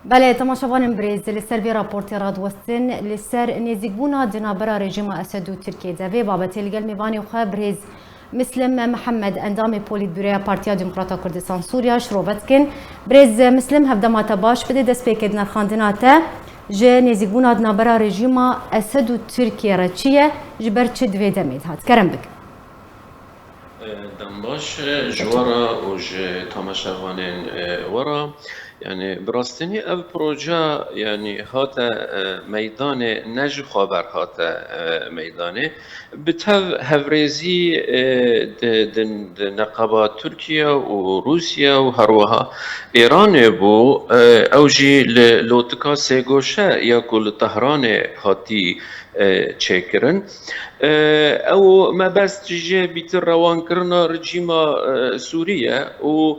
بله تماشاوان بريز لسر بي راپورتی رادوستن لسر نزیگبونا دنابرا رژیم اسد و ترکیه دوی بابت الگل میوانی خواه بريز مسلم محمد اندام پولیت برویا پارتیا دموکراتا کردستان سوریا شروبت کن بريز مسلم هفدماتا باش بده دست پیکد نرخاندناتا جه نزیگبونا دنابرا رژیم اسد و ترکیه را چیه جبر چه دوی دمید هات کرم بک دنباش جوارا و تماشاوان ورا يعني براستني اف بروجا يعني هاتا ميدان نج خبر هاتا ميدانه بتهف هفريزي نقابات تركيا وروسيا وهروها ايران بو اوجي لوتكا سيغوشا ياكل طهران هاتي تشيكرن او ما بس تجي بيتر روان كرنا رجيما سوريا و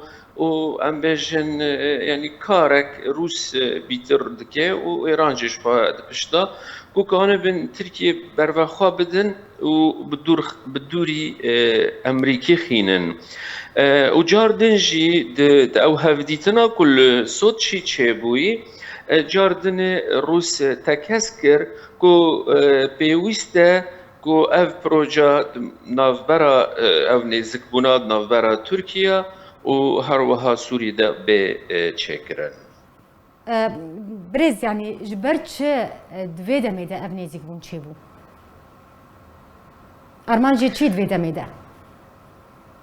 ام بيجن يعني كارك روس بيتر دكه و ايران جيش دبشتا كو كان بين تركيا برفخا بدن و بدوري امريكي خينن و جاردن جي او هفديتنا كل صوت شي تشيبوي جاردن روس تكسكر كو بيويستا كو اف بروجا نافبرا او نزك بناد نافبرا تركيا و هروها سوري دا بتشكرن بريز يعني جبرت چه دوی دمیده اف نزیک بون چه بو؟ ارمان جي چی دوی دمیده؟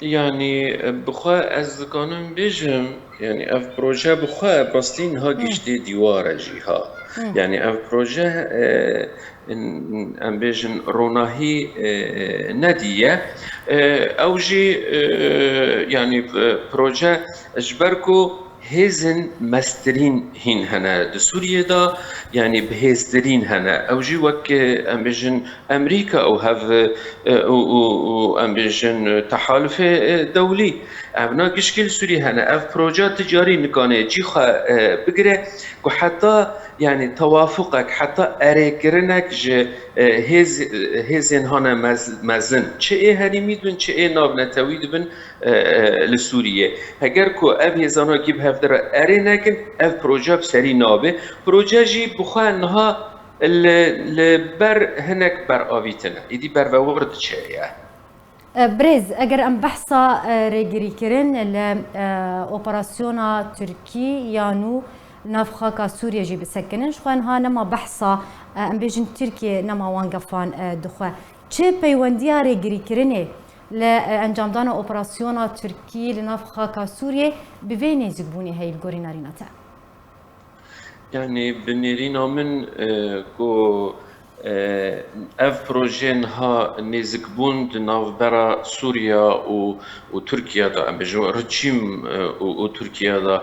يعني بخوا از قانون بيجم يعني اف بروجه بخوا براستين ها گشتي ديوار جيها يعني اف بروجه ام بيجن روناهي نديه او جي يعني بروجه اجبركو هيزن مسترين هين هنا د سوريا دا يعني بهزدرين هنا او جي وك ام بيجن امريكا او هاف او ام بيجن تحالف دولي ابنا كشكل سوريا هنا اف بروجا تجاري نكانه جي خا بقرا حتى يعني توافقك حتى اريكرنك ج هزن هنا مزن چه هني میدون چه ناو نتوید بن لسوریه اگر کو اف هزانا گیب هفدر ارینکن اف پروژه بسری نابه پروژه جی بخواه انها لبر هنك بر آویتنه ایدی بر وورد چه بريز اگر ام بحثا ريگري كرن لأوبراسيونا تركي يانو نافخاكا سوريا جي بسكنن شخوان ها نما بحثا ام بيجن تركيا نما وانقفان دخوا چه پیوندیا ريگري كرنه لانجام دانا اوبراسيونا تركي لنافخاكا سوريا بوي نزيك بوني هاي الگوري ناريناتا يعني بنيرينا من كو اف بروجين ها نزكبون نافبرا سوريا و تركيا دا ام بجو رجيم و تركيا دا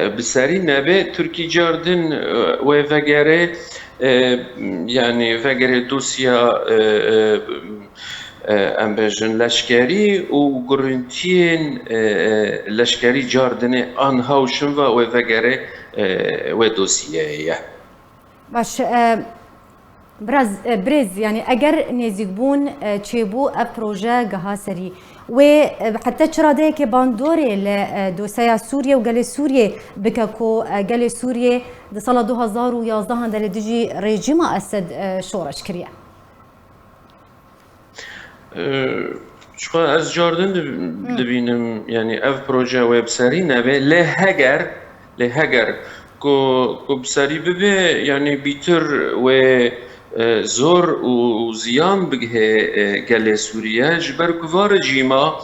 بساري نبي تركي جاردن و فغيري يعني فغيري دوسيا ام بجن لشکری و گرنتین لشکری جاردن آن هاوشن و وگره و دوسیه باش بريز يعني اگر نزيك بون تشيبو ابروجا جها سري و حتى تشرادي كي باندوري لدوسيا سوريا وقال سوريا بكاكو قال سوريا د سال 2011 هندل دجي ريجيم اسد شورش كريا شو از جاردن دبینم يعني اف بروجا ويب سري نبي لهجر کو بسري ببه يعني بيتر و زور و زیان بگه گل سوریه جبر کوار جیما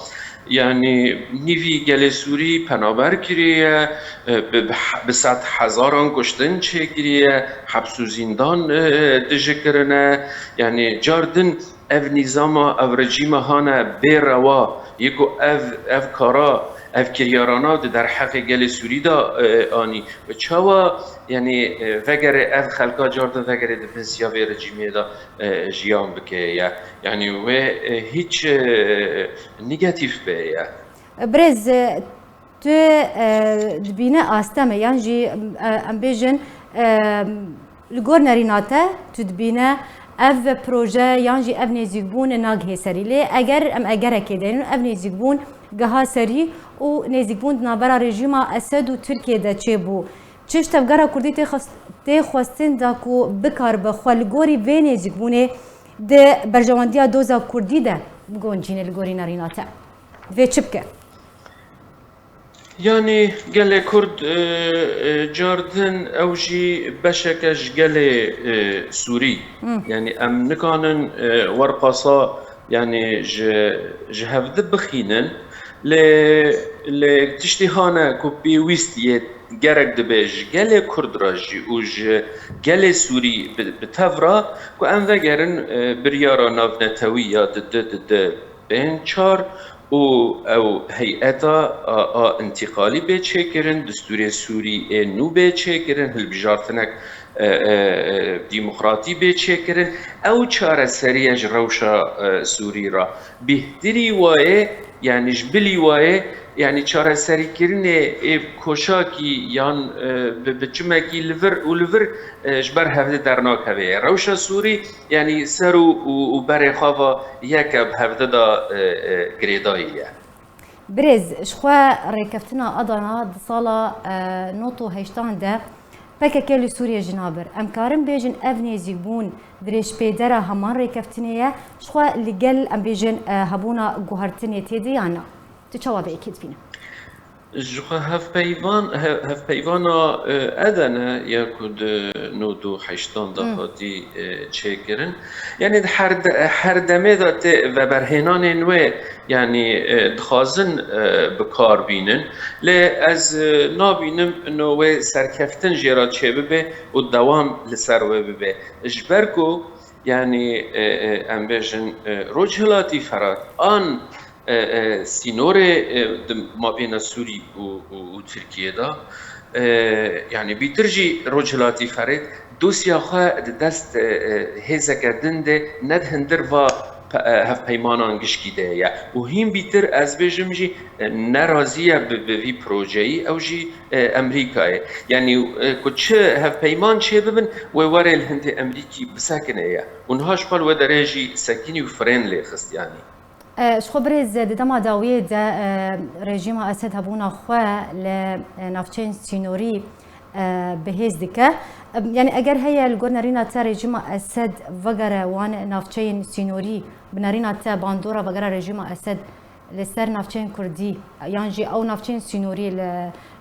يعني نیوی گل سوری پنابر کریه به 100,000 کشتن چه کریه حبس و زندان دژه کرنه يعني جاردن اف نظام اف رژیم هانه بیروا یکو اف کارا اف کریارانا در حق گل سوری دا آنی و چاوا يعني فقر اف خلقا جارده فقر دفنسيا في رجيمي دا جيان بكيا يعني و هيج نيجاتيف بيا بريز تو دبينا استمه يعني جي ام بيجن الجور ناريناتا تدبينا اف بروجه يعني جي اف نزيكبون ناغ سري لي اگر كدين اف نزيكبون جها سري و نزيكبون نابرا رژیم اسد و ترکیه دا چه بو چش تفگرا کردی تی خواستن دا کو بکار بخوا لگوری وینه جگبونه ده برجواندیا دوزا کردی ده بگون جین لگوری ناریناته و چه بکه؟ يعني قال كرد جاردن اوجي بشكش قال سوري يعني ام نكانن ورقصا يعني جهفد بخينن ل تشتيهانا كوبي ويستيت جرك دبج قال كرد راجي وج قال سوري بتفرا كو ام وگرن بريارا نافنتويا ضد بنچار او هيئتا انتقالي بيتشكرن دستور سوري نو بيتشكرن هالبجارتنك ديمقراطي بيتشكرن او چاره سريج روشا سوري را بهتري وايه يعني جبلي وايه يعني چاره سري كرنه كوشاكي يان بچمكي لفر ولفر جبر هفده درناك هوه روشا سوري يعني سرو وبري خافا يكب هفده دا گريدايا برز شخوا ريكفتنا أضنا صالة نوتو هشتان ده پکه کلی سوریه جنابر امکارم بیجن افنی زیبون درش پیدره همان ريكفتنیه شخوا لگل ام بیجن هبونا گوهرتنیه تیدی یانا تو چوا به اکید بینه جوخا هف پیوانا ادنا ياكد نودو حشتان دهاتي تشيكرن يعني هر دمه دات و برهنان نوه يعني دخازن بكار بينن ل از نابينم انه سركفتن جيرا چه ببه و دوام لسر ببه اجبركو يعني امبيجن رجلاتي فرات آن سينور ما بين سوري وتركيا دا يعني بيترجي رجلاتي فريد دوسيا خا دست هزا كردن ده ند هندر و هف پیمانان گشکی ده یا و هیم بیتر از بجمجی نرازیه به پروژه‌ای او جی امریکای یعنی کچه هف پیمان چه ببن و وره الهند امریکی بسکنه یا اونهاش قال و درجی سکینی و فرین لیخست يعني شخو برز دما داویه ده رژیم اسد هبونا خوا لنافچین سینوری بهز دکه يعني اگر هي الجورنارينا تا رژیم اسد وگره وان نافچین سینوری بنارينا تا باندورا وگره رژیم اسد لسر نافچین کردی یعنی او نافچین سینوری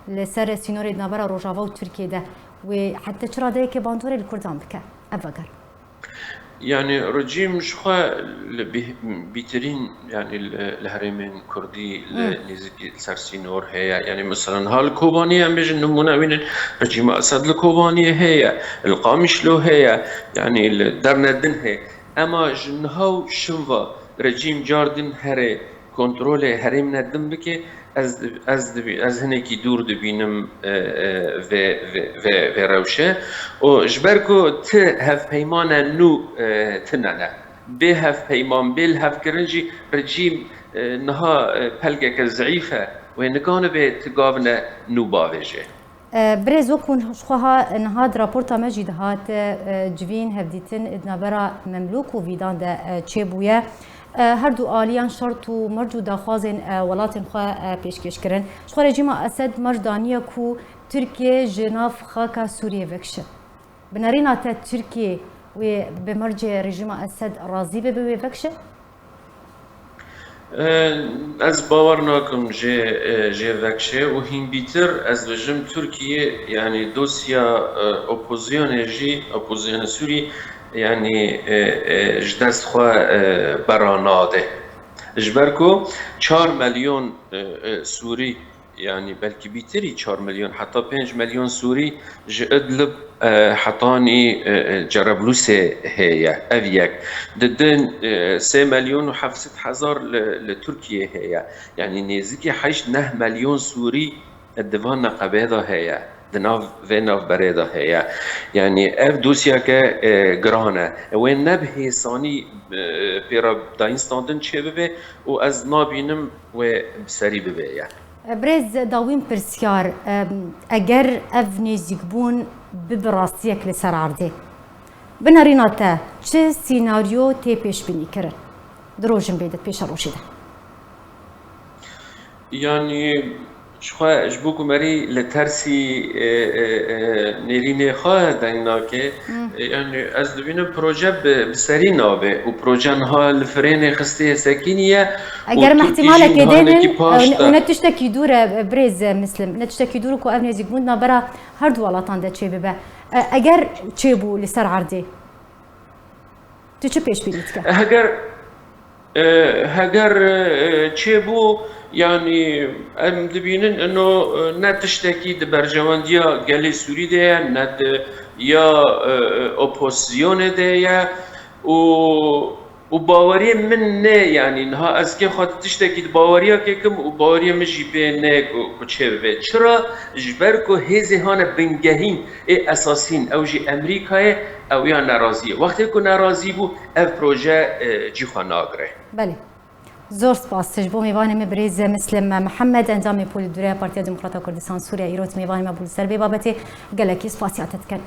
لسر سینوری نابرا روجاوا و ترکیه ده و حتى چرا ده که باندورا الکردان بکه افگر يعني رجيم شخوا بيترين يعني الهرمين كردي نزكي سرسينور هي يعني مثلا هالكوبانية هم بيجن نمونا من رجيم أسد الكوبانية هي القامش له هي يعني الدرندن هي أما جنهاو شنوا رجيم جاردن هري كنترول هرم ندم بكي از هنکی دور دبینم و روشه و جبرکو ت هف پیمان نو تنانه به هف پیمان بیل هف کرنجی رجیم نها پلگه که ضعیفه و نگانه به تقاونه نو باویجه برز وكون شخوها نهاد رابورتا مجد هات جوين هفديتن ادنابرا مملوك وفيدان دا تشيبويا هر دو آلیان شرط و مرج و داخوازن ولاتن خواه پیشکش کرن شخوا رژیم اسد مردانیه کو ترکیه جناف خاکا سوریه وکشه بنارین تا ترکیه و به مرج رژیم اسد راضی به وکشه از باور ناکم جه وکشه و هین بیتر از رژیم ترکیه يعني دوسيا اپوزیون سوری يعني جدست خوا براناده جبركو 4 مليون سوري يعني بلكي بيتري 4 مليون حتى 5 مليون سوري جادلب حطاني جربلوسه هي افيك ضدن 3 مليون و700,000 لتركيا هي يعني نزيكي حيش 9 مليون سوري الدفان قبيضه هي دناف ويناف بريده هي يعني اف دوسيا كجرانا وين نبه صاني بيرا داينستاندن تشبه و از نابينم و بسري ببيع برز داوين برسيار اگر اف نزيكبون ببراسيك لسر عرضه بناريناتا چه سيناريو تي پیش بینی کرن دروجن بيدت پیش روشيده يعني شخوا جبو کمری لترسی نرینه خواه دنگنا که یعنی از دبینم پروژه بسری نابه و پروژه نها لفرین خسته سکینیه اگر احتمالا كدين ونتشتكي دور بريز مسلم نتشتكي دور كو ابني زيغموند برا هر دو ولاطان ده چه ببه اگر چه بو لسر عرضي تو چه پیش بینید که هگر چه بو يعني ام دبينن انه نتشتكي دبرجوانديا قالي سوري ده نت يا اوبوزيون ده يا و باوری من نه یعنی نه از که خاطر تشتکی باوریا که کم و باوری مجی به نه کوچه به چرا جبر کو هزه هان بنگهین اساسین او جی امریکای او یا ناراضی وقتی که ناراضی بو اف پروژه جی خناگره بله زور سپاس تجبو میوان مبریز مسلم محمد اندام پول دوره پارتیا دموکرات کردستان سوریه ایران میوان مبول سر به بابت گلکی سپاسیاتت کن